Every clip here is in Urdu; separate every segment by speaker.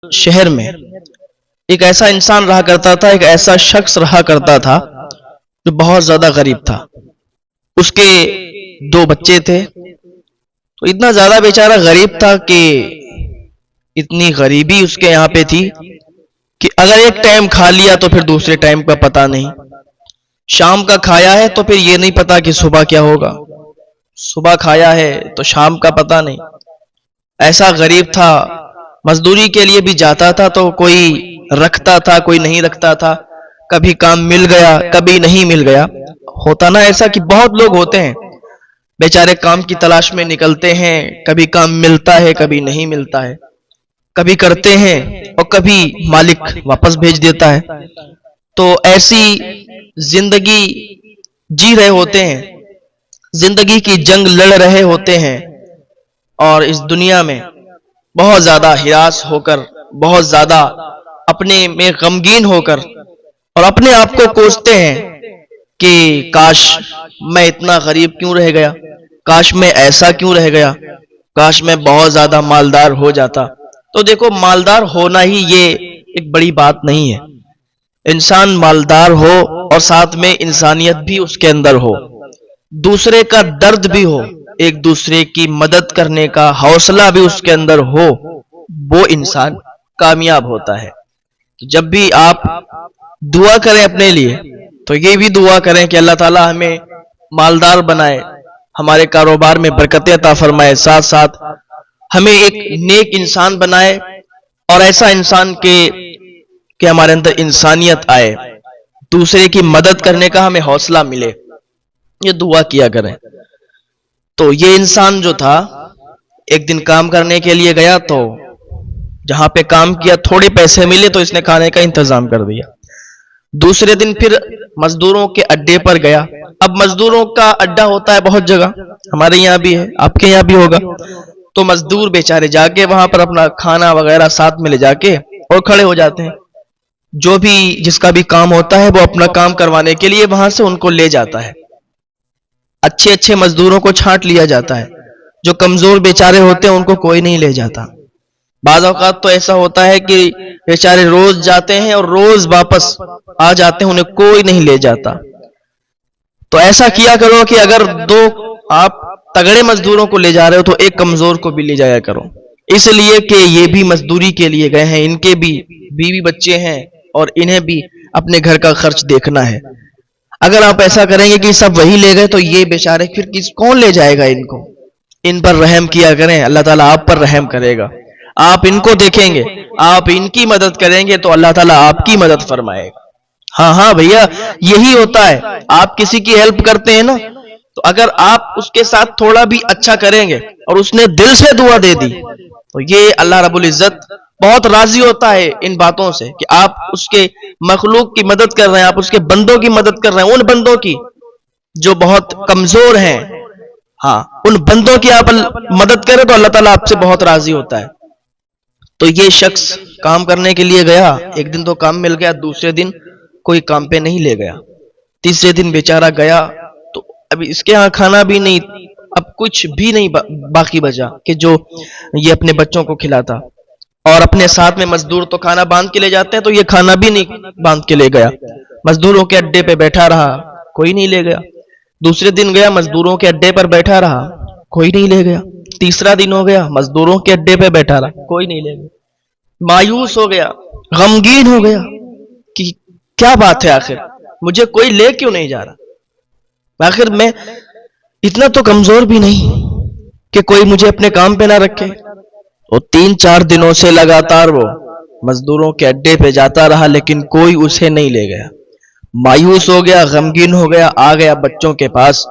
Speaker 1: شہر میں ایک ایسا انسان رہا کرتا تھا، ایک ایسا شخص رہا کرتا تھا جو بہت زیادہ غریب تھا۔ اس کے دو بچے تھے، تو اتنا زیادہ بیچارہ غریب تھا کہ اتنی غریبی اس کے یہاں پہ تھی کہ اگر ایک ٹائم کھا لیا تو پھر دوسرے ٹائم کا پتہ نہیں، شام کا کھایا ہے تو پھر یہ نہیں پتا کہ صبح کیا ہوگا، صبح کھایا ہے تو شام کا پتہ نہیں۔ ایسا غریب تھا، مزدوری کے لیے بھی جاتا تھا تو کوئی رکھتا تھا کوئی نہیں رکھتا تھا، کبھی کام مل گیا کبھی نہیں مل گیا۔ ہوتا نا ایسا کہ بہت لوگ ہوتے ہیں بیچارے کام کی تلاش میں نکلتے ہیں، کبھی کام ملتا ہے کبھی نہیں ملتا ہے، کبھی کرتے ہیں اور کبھی مالک واپس بھیج دیتا ہے۔ تو ایسی زندگی جی رہے ہوتے ہیں، زندگی کی جنگ لڑ رہے ہوتے ہیں، اور اس دنیا میں بہت زیادہ ہراس ہو کر، بہت زیادہ اپنے میں غمگین ہو کر، اور اپنے آپ کو کوستے ہیں کہ کاش میں اتنا غریب کیوں رہ گیا، کاش میں ایسا کیوں رہ گیا، کاش میں بہت زیادہ مالدار ہو جاتا۔ تو دیکھو، مالدار ہونا ہی یہ ایک بڑی بات نہیں ہے۔ انسان مالدار ہو اور ساتھ میں انسانیت بھی اس کے اندر ہو، دوسرے کا درد بھی ہو، ایک دوسرے کی مدد کرنے کا حوصلہ بھی اس کے اندر ہو، وہ انسان کامیاب ہوتا ہے۔ جب بھی آپ دعا کریں اپنے لیے تو یہ بھی دعا کریں کہ اللہ تعالی ہمیں مالدار بنائے، ہمارے کاروبار میں برکتیں عطا فرمائے، ساتھ ساتھ ہمیں ایک نیک انسان بنائے، اور ایسا انسان کہ ہمارے اندر انسانیت آئے، دوسرے کی مدد کرنے کا ہمیں حوصلہ ملے، یہ دعا کیا کریں۔ تو یہ انسان جو تھا ایک دن کام کرنے کے لیے گیا، تو جہاں پہ کام کیا تھوڑے پیسے ملے تو اس نے کھانے کا انتظام کر دیا۔ دوسرے دن پھر مزدوروں کے اڈے پر گیا۔ اب مزدوروں کا اڈا ہوتا ہے بہت جگہ، ہمارے یہاں بھی ہے، آپ کے یہاں بھی ہوگا۔ تو مزدور بیچارے جا کے وہاں پر اپنا کھانا وغیرہ ساتھ میں لے جا کے اور کھڑے ہو جاتے ہیں، جو بھی جس کا بھی کام ہوتا ہے وہ اپنا کام کروانے کے لیے وہاں سے ان کو لے جاتا ہے۔ اچھے اچھے مزدوروں کو چھانٹ لیا جاتا ہے، جو کمزور بیچارے ہوتے ہیں ان کو کوئی نہیں لے جاتا۔ بعض اوقات تو ایسا ہوتا ہے کہ بیچارے روز جاتے ہیں اور روز واپس آ جاتے ہیں، انہیں کوئی نہیں لے جاتا۔ تو ایسا کیا کرو کہ اگر دو آپ تگڑے مزدوروں کو لے جا رہے ہو تو ایک کمزور کو بھی لے جایا کرو، اس لیے کہ یہ بھی مزدوری کے لیے گئے ہیں، ان کے بھی بیوی بچے ہیں اور انہیں بھی اپنے گھر کا خرچ دیکھنا ہے۔ اگر آپ ایسا کریں گے کہ سب وہی لے گئے تو یہ بیچارے پھر کون لے جائے گا ان کو؟ ان پر رحم کیا کریں، اللہ تعالیٰ آپ پر رحم کرے گا۔ آپ ان کو دیکھیں گے، آپ ان کی مدد کریں گے تو اللہ تعالیٰ آپ کی مدد فرمائے گا۔ ہاں ہاں بھیا، یہی ہوتا ہے۔ آپ کسی کی ہیلپ کرتے ہیں نا، تو اگر آپ اس کے ساتھ تھوڑا بھی اچھا کریں گے اور اس نے دل سے دعا دے دی تو یہ اللہ رب العزت بہت راضی ہوتا ہے ان باتوں سے، کہ آپ اس کے مخلوق کی مدد کر رہے ہیں، آپ اس کے بندوں کی مدد کر رہے ہیں، ان بندوں کی جو بہت کمزور ہیں۔ ہاں، ان بندوں کی آپ مدد کریں تو اللہ تعالیٰ آپ سے بہت راضی ہوتا ہے۔ تو یہ شخص کام کرنے کے لیے گیا، ایک دن تو کام مل گیا، دوسرے دن کوئی کام پہ نہیں لے گیا، تیسرے دن بیچارہ گیا تو اب اس کے ہاں کھانا بھی نہیں، اب کچھ بھی نہیں باقی بچا کہ جو یہ اپنے بچوں کو کھلاتا، اور اپنے ساتھ میں مزدور تو کھانا باندھ کے لے جاتے ہیں، تو یہ کھانا بھی نہیں باندھ کے لے گیا، مزدوروں کے اڈے پہ بیٹھا رہا، کوئی نہیں لے گیا۔ دوسرے دن گیا، مزدوروں کے اڈے پر بیٹھا رہا، کوئی نہیں لے گیا۔ تیسرا دن ہو گیا، مزدوروں کے اڈے پہ بیٹھا رہا، کوئی نہیں لے گیا۔ مایوس ہو گیا، غمگین ہو گیا کہ کیا بات ہے، آخر مجھے کوئی لے کیوں نہیں جا رہا، آخر میں اتنا تو کمزور بھی نہیں کہ کوئی مجھے اپنے کام پہ نہ رکھے۔ اور 3-4 دنوں سے لگاتار وہ مزدوروں کے اڈے پہ جاتا رہا، لیکن کوئی اسے نہیں لے گیا۔ مایوس ہو گیا، غمگین ہو گیا، آ گیا بچوں کے پاس۔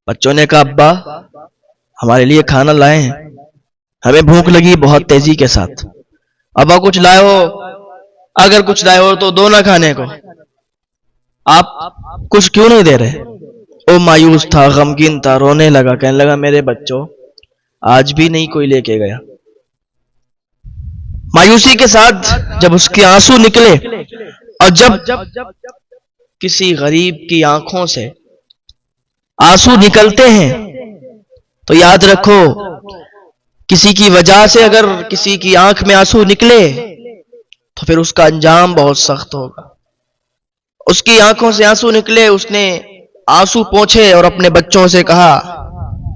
Speaker 1: بچوں نے کہا ابا ہمارے لیے کھانا لائے ہیں، ہمیں بھوک لگی بہت تیزی کے ساتھ۔ ابا کچھ لائے ہو؟ اگر کچھ لائے ہو تو دو نہ کھانے کو، آپ کچھ کیوں نہیں دے رہے؟ وہ مایوس تھا، غمگین تھا، رونے لگا، کہنے لگا میرے بچوں آج بھی نہیں کوئی لے کے گیا۔ مایوسی کے ساتھ جب اس کے آنسو نکلے، اور جب کسی غریب کی آنکھوں سے آنسو نکلتے ہیں تو یاد رکھو کسی کی وجہ سے اگر کسی کی آنکھ میں آنسو نکلے تو پھر اس کا انجام بہت سخت ہوگا. اس کی آنکھوں سے آنسو نکلے، اس نے آنسو پوچھے اور اپنے بچوں سے کہا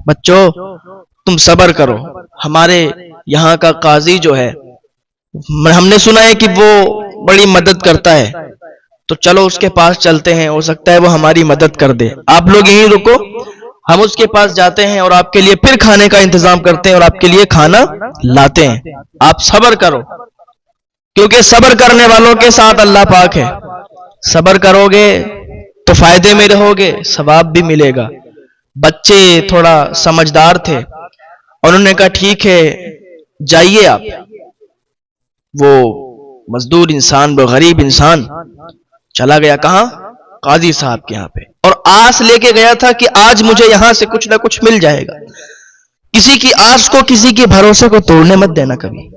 Speaker 1: بچوں تم صبر کرو، ہمارے یہاں کا قاضی جو ہے ہم نے سنا ہے کہ وہ بڑی مدد کرتا ہے، تو چلو اس کے پاس چلتے ہیں، ہو سکتا ہے وہ ہماری مدد کر دے. آپ لوگ یہیں رکو، ہم اس کے پاس جاتے ہیں اور آپ کے لیے پھر کھانے کا انتظام کرتے ہیں اور آپ کے لیے کھانا لاتے ہیں. آپ صبر کرو، کیونکہ صبر کرنے والوں کے ساتھ اللہ پاک ہے. صبر کرو گے تو فائدے میں رہو گے، ثواب بھی ملے گا. بچے تھوڑا سمجھدار تھے، انہوں نے کہا ٹھیک ہے جائیے آپ. وہ مزدور انسان، وہ غریب انسان چلا گیا کہاں؟ قاضی صاحب کے یہاں پہ، اور آس لے کے گیا تھا کہ آج مجھے یہاں سے کچھ نہ کچھ مل جائے گا. کسی کی آس کو، کسی کے بھروسے کو توڑنے مت دینا کبھی،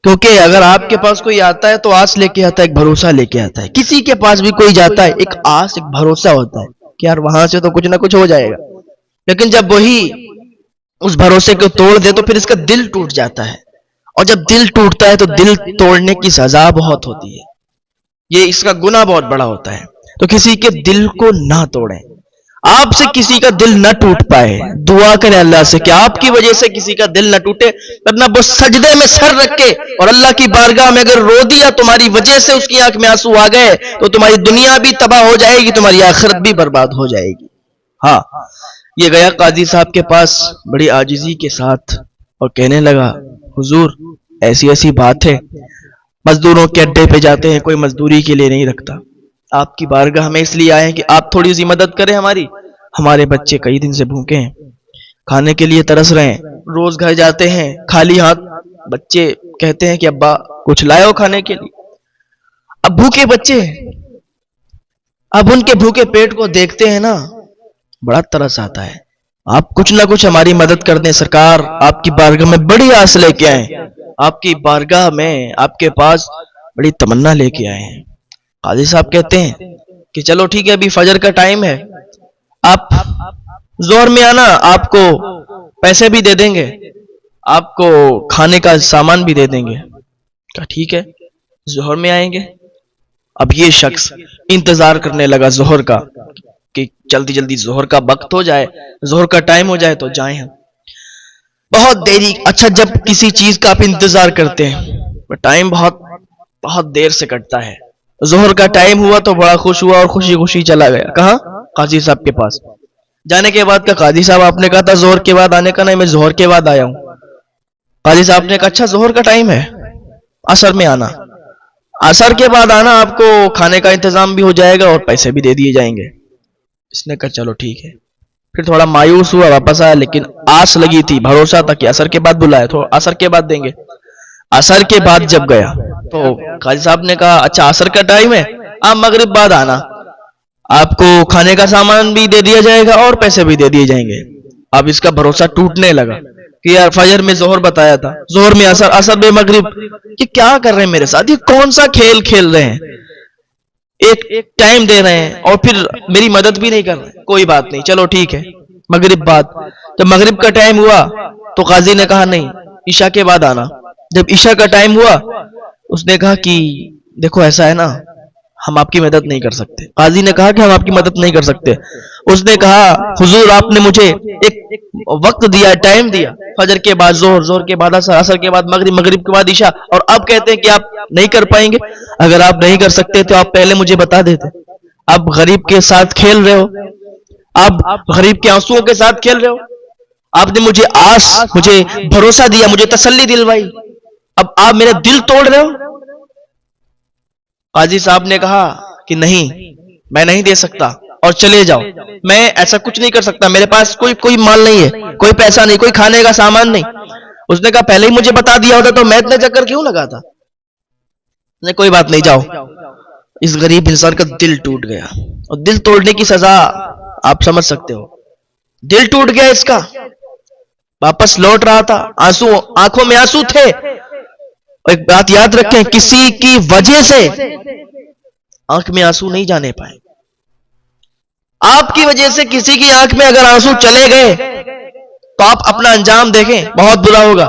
Speaker 1: کیونکہ اگر آپ کے پاس کوئی آتا ہے تو آس لے کے آتا ہے، ایک بھروسہ لے کے آتا ہے. کسی کے پاس بھی کوئی جاتا ہے ایک آس، ایک بھروسہ ہوتا ہے کہ یار وہاں سے تو کچھ نہ کچھ ہو جائے گا. لیکن جب وہی اس بھروسے کو توڑ دے تو پھر اس کا دل ٹوٹ جاتا ہے، اور جب دل ٹوٹتا ہے تو دل توڑنے کی سزا بہت ہوتی ہے، یہ اس کا گناہ بہت بڑا ہوتا ہے. تو کسی کے دل کو نہ توڑیں. آپ سے کسی کا دل نہ ٹوٹ پائے، دعا کریں اللہ سے کہ آپ کی وجہ سے کسی کا دل نہ ٹوٹے، ورنہ وہ سجدے میں سر رکھ کے اور اللہ کی بارگاہ میں اگر رو دیا تمہاری وجہ سے، اس کی آنکھ میں آنسو آ گئے تو تمہاری دنیا بھی تباہ ہو جائے گی، تمہاری آخرت بھی برباد ہو جائے گی. ہاں، یہ گیا قاضی صاحب کے پاس بڑی عاجزی کے ساتھ اور کہنے لگا حضور ایسی ایسی بات ہے، مزدوروں کے اڈے پہ جاتے ہیں، کوئی مزدوری کے لیے نہیں رکھتا. آپ کی بارگاہ میں اس لیے آئے ہیں کہ آپ تھوڑی سی مدد کریں ہماری. ہمارے بچے کئی دن سے بھوکے ہیں، کھانے کے لیے ترس رہے ہیں. روز گھر جاتے ہیں خالی ہاتھ، بچے کہتے ہیں کہ ابا کچھ لائے ہو کھانے کے لیے. اب بھوکے بچے، اب ان کے بھوکے پیٹ کو دیکھتے ہیں نا، بڑا ترس آتا ہے. آپ کچھ نہ کچھ ہماری مدد کر دیں سرکار، آپ کی بارگاہ میں بڑی آس لے کے آئے ہیں، آپ کی بارگاہ میں آپ کے پاس بڑی تمنا لے کے آئے ہیں. قاضی صاحب کہتے ہیں کہ چلو ٹھیک ہے، ابھی فجر کا ٹائم ہے، آپ زہر میں آنا، آپ کو پیسے بھی دے دیں گے، آپ کو کھانے کا سامان بھی دے دیں گے. کہا ٹھیک ہے زہر میں آئیں گے. اب یہ شخص انتظار کرنے لگا زہر کا کہ جلدی جلدی زہر کا وقت ہو جائے، زہر کا ٹائم ہو جائے تو جائیں ہم. بہت دیری، اچھا جب کسی چیز کا آپ انتظار کرتے ہیں ٹائم بہت دیر سے کٹتا ہے. زہر کا ٹائم ہوا تو بڑا خوش ہوا اور خوشی خوشی چلا گیا. کہاں؟ قاضی صاحب کے پاس. جانے کے بعد کا قاضی صاحب آپ نے کہا تھا زہر کے بعد آنے کا، نہیں میں زہر کے بعد آیا ہوں. قاضی صاحب نے کہا اچھا زہر کا ٹائم ہے، عصر میں آنا. عصر کے بعد آنا، آپ کو کھانے کا انتظام بھی ہو جائے گا اور پیسے بھی دے دیے جائیں گے. اس نے کہا چلو ٹھیک ہے. پھر تھوڑا مایوس ہوا، واپس آیا، لیکن آس لگی تھی، بھروسہ تھا کہ عصر کے بعد بلایا تو عصر کے بعد دیں گے. عصر کے بعد جب گیا تو قاضی صاحب نے کہا اچھا عصر کا ٹائم ہے، آپ مغرب بعد آنا، آپ کو کھانے کا سامان بھی دے دیا جائے گا اور پیسے بھی دے دیے جائیں گے. اب اس کا بھروسہ ٹوٹنے لگا کہ یار فجر میں ظہر بتایا تھا، ظہر میں عصر، عصر میں مغرب، یہ کیا کر رہے ہیں میرے ساتھ، یہ کون سا کھیل کھیل رہے ہیں، ایک ٹائم دے رہے ہیں اور پھر میری مدد بھی نہیں کر رہے. کوئی بات نہیں چلو ٹھیک ہے مغرب بعد. جب مغرب کا ٹائم ہوا تو قاضی نے کہا نہیں عشاء کے بعد آنا. جب عشاء کا ٹائم ہوا اس نے کہا کہ دیکھو ایسا ہے نا ہم آپ کی مدد نہیں کر سکتے. قاضی نے کہا کہ ہم آپ کی مدد نہیں کر سکتے. اس نے کہا حضور آپ نے مجھے ایک وقت دیا، ٹائم دیا، فجر کے بعد ظہر، ظہر کے بعد عصر، عصر کے بعد مغرب، مغرب کے بعد عشاء، اور اب کہتے ہیں کہ آپ نہیں کر پائیں گے. اگر آپ نہیں کر سکتے تو آپ پہلے مجھے بتا دیتے. آپ غریب کے ساتھ کھیل رہے ہو، آپ غریب کے آنسوؤں کے ساتھ کھیل رہے ہو. آپ نے مجھے آس، مجھے بھروسہ دیا، مجھے تسلی دلوائی، اب آپ میرا دل توڑ رہے ہو. قاضی صاحب نے کہا کہ نہیں میں نہیں دے سکتا اور چلے جاؤ، میں ایسا کچھ نہیں کر سکتا، میرے پاس کوئی مال نہیں ہے، کوئی پیسہ نہیں، کوئی کھانے کا سامان نہیں. اس نے کہا پہلے ہی مجھے بتا دیا ہوتا تو میں اتنے چکر کیوں لگاتا. نے کوئی بات نہیں جاؤ. اس غریب انسان کا دل ٹوٹ گیا، اور دل توڑنے کی سزا آپ سمجھ سکتے ہو. دل ٹوٹ گیا اس کا، واپس لوٹ رہا تھا، آنسو آنکھوں میں آنسو تھے. ایک بات یاد رکھیں، کسی کی وجہ سے آنکھ میں آنسو نہیں جانے پائے. آپ کی وجہ سے کسی کی آنکھ میں اگر آنسو چلے گئے تو آپ اپنا انجام دیکھیں، بہت برا ہوگا.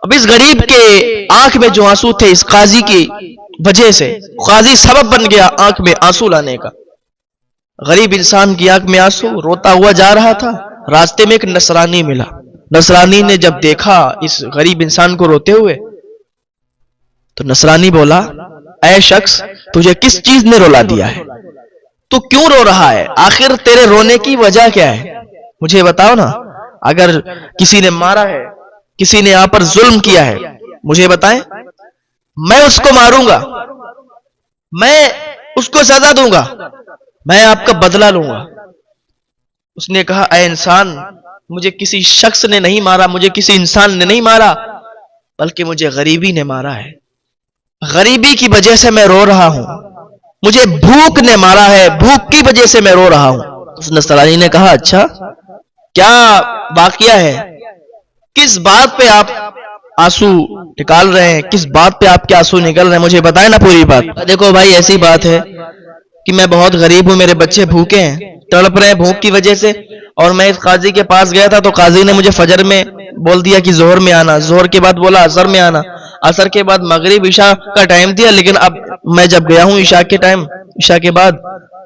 Speaker 1: اب اس غریب کے آنکھ میں جو آنسو تھے اس قاضی کی وجہ سے، قاضی سبب بن گیا آنکھ میں آنسو لانے کا. غریب انسان کی آنکھ میں آنسو، روتا ہوا جا رہا تھا. راستے میں ایک نصرانی ملا. نصرانی نے جب دیکھا اس غریب انسان کو روتے ہوئے تو نصرانی بولا، اے شخص تجھے کس چیز نے رلا دیا ہے؟ تو کیوں رو رہا ہے؟ آخر تیرے رونے کی وجہ کیا ہے؟ مجھے بتاؤ نا. اگر کسی نے مارا ہے، کسی نے آپ پر ظلم کیا ہے، مجھے بتائیں، میں اس کو ماروں گا، میں اس کو سزا دوں گا، میں آپ کا بدلہ لوں گا. اس نے کہا، اے انسان، مجھے کسی شخص نے نہیں مارا، مجھے کسی انسان نے نہیں مارا، بلکہ مجھے غریبی نے مارا ہے. غریبی کی وجہ سے میں رو رہا ہوں. مجھے بھوک نے مارا ہے، بھوک کی وجہ سے میں رو رہا ہوں. اس نصرانی نے کہا، اچھا کیا واقعہ ہے؟ کس بات پہ آپ آنسو نکال رہے ہیں؟ کس بات پہ آپ کے آنسو نکل رہے ہیں؟ مجھے بتائیں نا پوری بات. دیکھو بھائی، ایسی بات ہے کہ میں بہت غریب ہوں، میرے بچے بھوکے ہیں، تڑپ رہے ہیں بھوک کی وجہ سے. اور میں اس قاضی کے پاس گیا تھا تو قاضی نے مجھے فجر میں بول دیا کہ ظہر میں آنا، ظہر کے بعد بولا عصر میں آنا، عصر کے بعد مغرب عشاء کا ٹائم دیا. لیکن اب میں جب گیا ہوں عشاء کے ٹائم، عشاء کے بعد،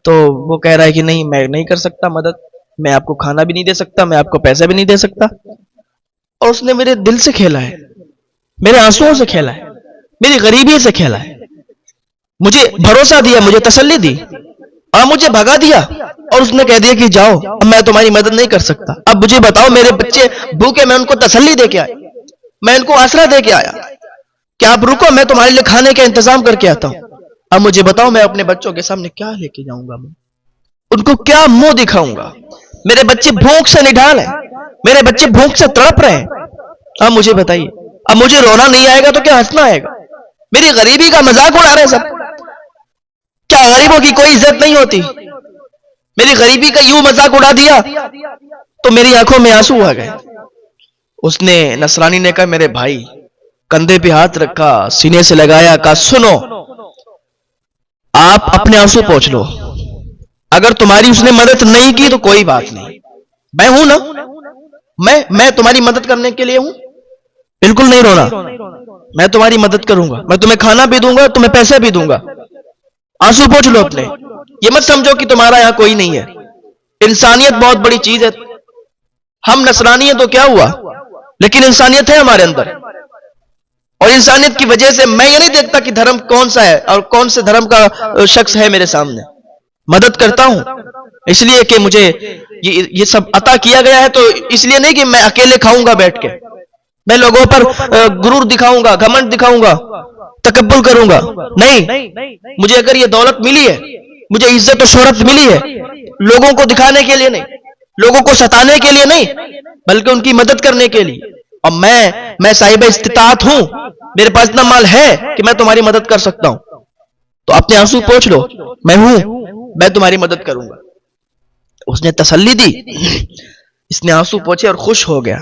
Speaker 1: تو وہ کہہ رہا ہے کہ نہیں، میں نہیں کر سکتا مدد، میں آپ کو کھانا بھی نہیں دے سکتا، میں آپ کو پیسے بھی نہیں دے سکتا. اور اس نے میرے دل سے کھیلا ہے، میرے آنسوؤں سے کھیلا ہے، میری غریبی سے کھیلا ہے. مجھے بھروسہ دیا، مجھے تسلی دی، اور مجھے بھگا دیا. اور اس نے کہہ دیا کہ جاؤ، اب میں تمہاری مدد نہیں کر سکتا. اب مجھے بتاؤ، میرے بچے بھوکے، میں ان کو تسلی دے کے آیا، میں ان کو آسرا دے کے آیا کہ آپ رکو، میں تمہارے لیے کھانے کا انتظام کر کے آتا ہوں. اب مجھے بتاؤ، میں اپنے بچوں کے سامنے کیا لے کے جاؤں گا؟ میں ان کو کیا منہ دکھاؤں گا؟ میرے بچے بھوک سے نڈھال ہیں، میرے بچے بھوک سے تڑپ رہے ہیں. اب مجھے بتائیے، اب مجھے رونا نہیں آئے گا تو کیا ہنسنا آئے گا؟ میری غریبی کا مذاق اڑا رہے ہیں سب. کیا غریبوں کی کوئی عزت نہیں ہوتی؟ میری غریبی کا یوں مذاق اڑا دیا تو میری آنکھوں میں آنسو آ گئے. اس نے، نصرانی نے کہا، میرے بھائی، کندھے پہ ہاتھ رکھا، سینے سے لگایا، کہا سنو، آپ اپنے آنسو پوچھ لو. اگر تمہاری اس نے مدد نہیں کی تو کوئی بات نہیں، میں ہوں نا، میں تمہاری مدد کرنے کے لیے ہوں. بالکل نہیں رونا، میں تمہاری مدد کروں گا، میں تمہیں کھانا بھی دوں گا، تمہیں پیسے بھی دوں گا. آنسو پوچھ لو اپنے. یہ مت سمجھو کہ تمہارا یہاں کوئی نہیں ہے. انسانیت بہت بڑی چیز ہے. ہم نصرانی ہیں تو کیا ہوا، لیکن انسانیت ہے ہمارے اندر. اور انسانیت کی وجہ سے میں یہ نہیں دیکھتا کہ دھرم کون سا ہے اور کون سے دھرم کا شخص ہے میرے سامنے. مدد کرتا ہوں اس لیے کہ مجھے یہ سب عطا کیا گیا ہے، تو اس لیے نہیں کہ میں اکیلے کھاؤں گا بیٹھ کے، میں لوگوں پر غرور دکھاؤں گا، گھمنڈ دکھاؤں گا، تکبر کروں گا. نہیں، مجھے اگر یہ دولت ملی ہے، مجھے عزت و شہرت ملی ہے، لوگوں کو دکھانے کے لیے نہیں، لوگوں کو ستانے کے لیے نہیں، بلکہ ان کی مدد کرنے کے لیے. اور میں صاحب استطاعت ہوں، میرے پاس اتنا مال ہے کہ میں تمہاری مدد کر سکتا ہوں. تو اپنے آنسو پوچھ لو، میں ہوں، میں تمہاری مدد کروں گا. اس نے تسلی دی، اس نے آنسو پوچھے اور خوش ہو گیا.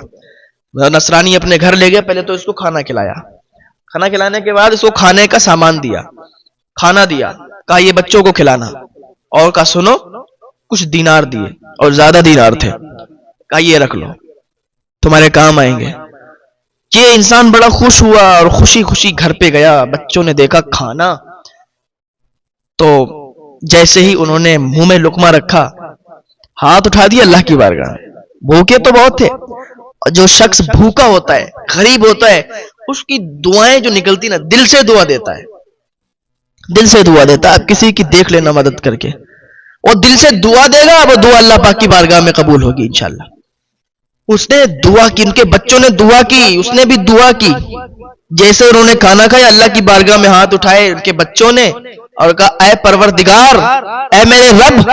Speaker 1: نصرانی اپنے گھر لے گیا. پہلے تو اس کو کھانا کھلایا، کھانا کھلانے کے بعد اس کو کھانے کا سامان دیا، کھانا دیا، کہا یہ بچوں کو کھلانا. اور کہا سنو، کچھ دینار دیے، اور زیادہ دینار تھے، کہا یہ رکھ لو، تمہارے کام آئیں گے. یہ انسان بڑا خوش ہوا اور خوشی خوشی گھر پہ گیا. بچوں نے دیکھا کھانا، تو جیسے ہی انہوں نے منہ میں لقمہ رکھا، ہاتھ اٹھا دیا اللہ کی بارگاہ. بھوکے تو بہت تھے. جو شخص بھوکا ہوتا ہے، غریب ہوتا ہے، اس کی دعائیں جو نکلتی نا، دل سے دعا دیتا ہے، دل سے دعا دیتا ہے. آپ کسی کی دیکھ لینا مدد کر کے، وہ دل سے دعا دے گا، وہ دعا اللہ پاک کی بارگاہ میں قبول ہوگی انشاءاللہ. اس نے دعا کی، ان کے بچوں نے دعا کی، اس نے بھی دعا کی. جیسے انہوں نے کھانا کھایا، اللہ کی بارگاہ میں ہاتھ اٹھائے ان کے بچوں نے اور کہا، اے پروردگار، اے میرے رب،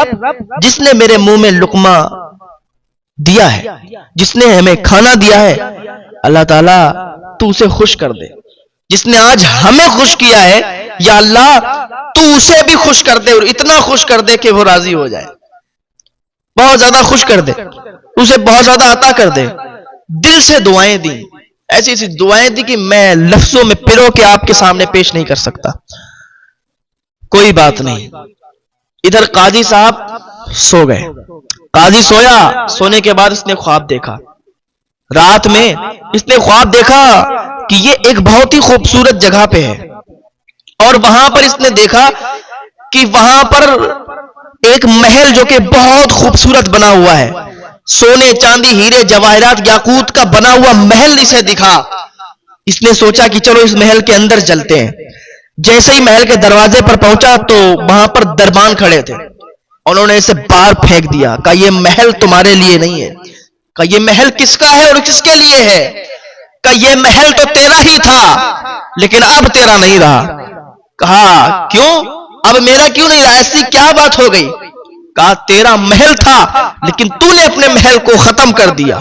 Speaker 1: جس نے میرے منہ میں لقمہ دیا ہے، جس نے ہمیں کھانا دیا ہے، اللہ تعالیٰ تو اسے خوش کر دے. جس نے آج ہمیں خوش کیا ہے، یا اللہ تو اسے بھی خوش کر دے، اور اتنا خوش کر دے کہ وہ راضی ہو جائے. بہت زیادہ خوش کر دے، اسے بہت زیادہ عطا کر دے. دل سے دعائیں دی، ایسی ایسی دعائیں دی کہ میں لفظوں میں پرو کے آپ کے سامنے پیش نہیں کر سکتا. کوئی بات نہیں. ادھر قاضی صاحب سو گئے. قاضی سویا، سونے کے بعد اس نے خواب دیکھا. رات میں اس نے خواب دیکھا کہ یہ ایک بہت ہی خوبصورت جگہ پہ ہے، اور وہاں پر اس نے دیکھا کہ وہاں پر ایک محل جو کہ بہت خوبصورت بنا ہوا ہے، سونے چاندی ہیرے جواہرات یاقوت کا بنا ہوا محل اسے دکھا۔ اس نے سوچا کہ چلو اس محل کے اندر چلتے ہیں۔ جیسے ہی محل کے دروازے پر پہنچا تو وہاں پر دربان کھڑے تھے، انہوں نے اسے باہر پھینک دیا، کہا یہ محل تمہارے لیے نہیں ہے۔ کہا یہ محل کس کا ہے اور کس کے لیے ہے؟ کہا یہ محل تو تیرا ہی تھا لیکن اب تیرا نہیں رہا۔ کہا کیوں؟ اب میرا کیوں نہیں رہا؟ ایسی کیا بات ہو گئی؟ کہا تیرا محل تھا لیکن تو نے اپنے محل کو ختم کر دیا،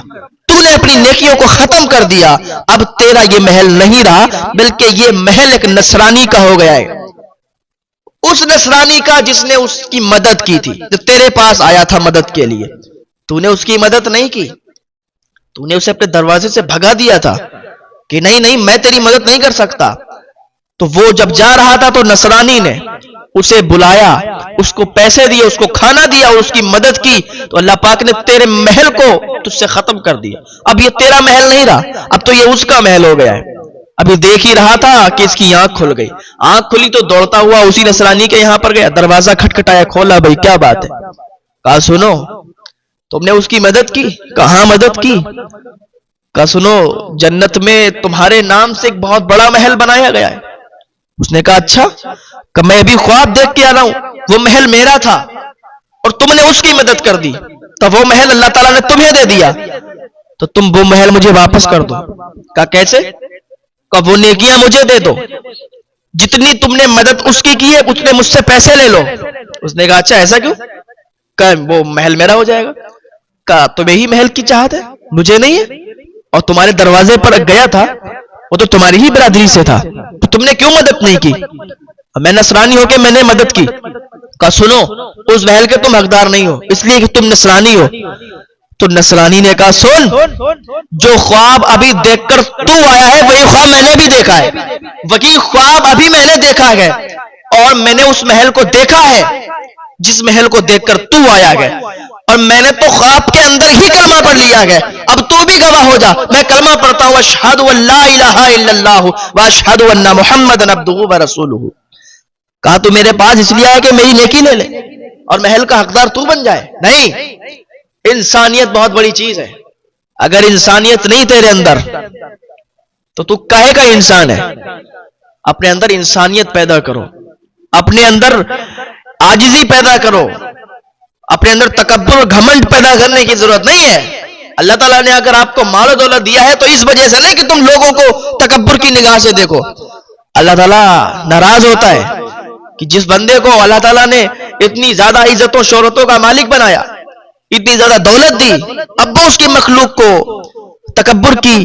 Speaker 1: تو نے اپنی نیکیوں کو ختم کر دیا، اب تیرا یہ محل نہیں رہا بلکہ یہ محل ایک نصرانی کا ہو گیا ہے، اس نصرانی کا جس نے اس کی مدد کی تھی، جو تیرے پاس آیا تھا مدد کے لیے، تو نے اس کی مدد نہیں کی، تو نے اسے اپنے دروازے سے بھگا دیا تھا کہ نہیں نہیں میں تیری مدد نہیں کر سکتا۔ تو وہ جب جا رہا تھا تو نصرانی نے اسے بلایا، اس کو پیسے دیے، اس کو کھانا دیا اور اس کی مدد کی، تو اللہ پاک نے تیرے محل کو تجھ سے ختم کر دیا، اب یہ تیرا محل نہیں رہا، اب تو یہ اس کا محل ہو گیا ہے۔ ابھی دیکھ ہی رہا تھا کہ اس کی آنکھ کھل گئی، آنکھ کھلی تو دوڑتا ہوا اسی نصرانی کے یہاں پر گیا، دروازہ کھٹکھٹایا، کھولا، بھائی کیا بات ہے؟ کہا سنو تم نے اس کی مدد کی؟ کہاں مدد کی؟ کہا سنو جنت میں تمہارے نام سے ایک بہت بڑا محل بنایا گیا ہے۔ اس نے کہا اچھا، کہ میں بھی خواب دیکھ کے آ رہا ہوں، وہ محل میرا تھا اور تم نے اس کی مدد کر دی، تو وہ محل اللہ تعالیٰ نے تمہیں دے دیا، تو تم وہ محل مجھے واپس کر دو۔ کہا کیسے؟ کہ وہ نیکیاں مجھے دے دو، جتنی تم نے مدد اس کی ہے اتنے مجھ سے پیسے لے لو۔ اس نے کہا اچھا ایسا کیوں؟ کہ وہ محل میرا ہو جائے گا۔ کہا تمہیں ہی محل کی چاہت ہے، مجھے نہیں ہے، اور تمہارے دروازے پر گیا تھا وہ تو تمہاری ہی برادری سے تھا، تو تم نے کیوں مدد نہیں کی؟ میں نصرانی ہو کے میں نے مدد کی۔ کہا سنو اس محل کے تم حقدار نہیں ہو، اس لیے کہ تم نصرانی ہو۔ تو نصرانی نے کہا سن، جو خواب ابھی دیکھ کر تو آیا ہے وہی خواب میں نے بھی دیکھا ہے، وہی خواب ابھی میں نے دیکھا ہے، اور میں نے اس محل کو دیکھا ہے جس محل کو دیکھ کر تو آیا ہے، اور میں نے تو خواب کے اندر ہی کلمہ پڑھ لیا ہے، اب تو بھی گواہ ہو جا، میں کلمہ پڑھتا ہوں اشہد ان لا الہ الا اللہ واشہد ان محمد عبدہ ورسولہ۔ کہا تو میرے پاس اس لیے آیا کہ میری نیکی لے لے اور محل کا حقدار تو بن جائے؟ نہیں، انسانیت بہت بڑی چیز ہے، اگر انسانیت نہیں تیرے اندر تو کاہے کا انسان ہے؟ اپنے اندر انسانیت پیدا کرو، اپنے اندر عاجزی پیدا کرو، اپنے اندر تکبر اور گھمنڈ پیدا کرنے کی ضرورت نہیں ہے۔ اللہ تعالیٰ نے اگر آپ کو مال و دولت دیا ہے تو اس وجہ سے نہیں کہ تم لوگوں کو تکبر کی نگاہ سے دیکھو۔ اللہ تعالیٰ ناراض ہوتا ہے کہ جس بندے کو اللہ تعالیٰ نے اتنی زیادہ عزت و شہرتوں کا مالک بنایا، اتنی زیادہ دولت دی، اب وہ اس کی مخلوق کو تکبر کی،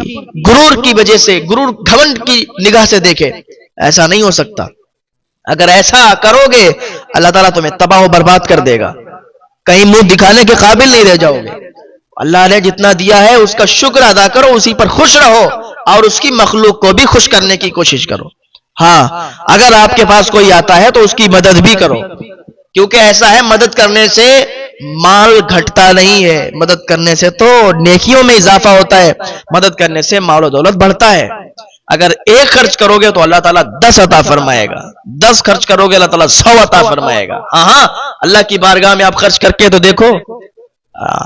Speaker 1: غرور کی وجہ سے، غرور گھمنڈ کی نگاہ سے دیکھے۔ ایسا نہیں ہو سکتا، اگر ایسا کرو گے اللہ تعالیٰ تمہیں تباہ و برباد کر دے گا، کہیں منہ دکھانے کے قابل نہیں رہ جاؤ گے۔ اللہ نے جتنا دیا ہے اس کا شکر ادا کرو، اسی پر خوش رہو، اور اس کی مخلوق کو بھی خوش کرنے کی کوشش کرو۔ ہاں اگر آپ کے پاس کوئی آتا ہے تو اس کی مدد بھی کرو، کیونکہ ایسا ہے مدد کرنے سے مال گھٹتا نہیں ہے، مدد کرنے سے تو نیکیوں میں اضافہ ہوتا ہے، مدد کرنے سے مال و دولت بڑھتا ہے۔ اگر ایک خرچ کرو گے تو اللہ تعالیٰ 10 عطا فرمائے گا، 10 خرچ کرو گے اللہ تعالیٰ 100 عطا فرمائے گا۔ ہاں اللہ کی بارگاہ میں آپ خرچ کر کے تو دیکھو،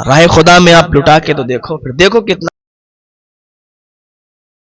Speaker 1: راہ خدا میں آپ لٹا کے تو دیکھو، پھر دیکھو کتنا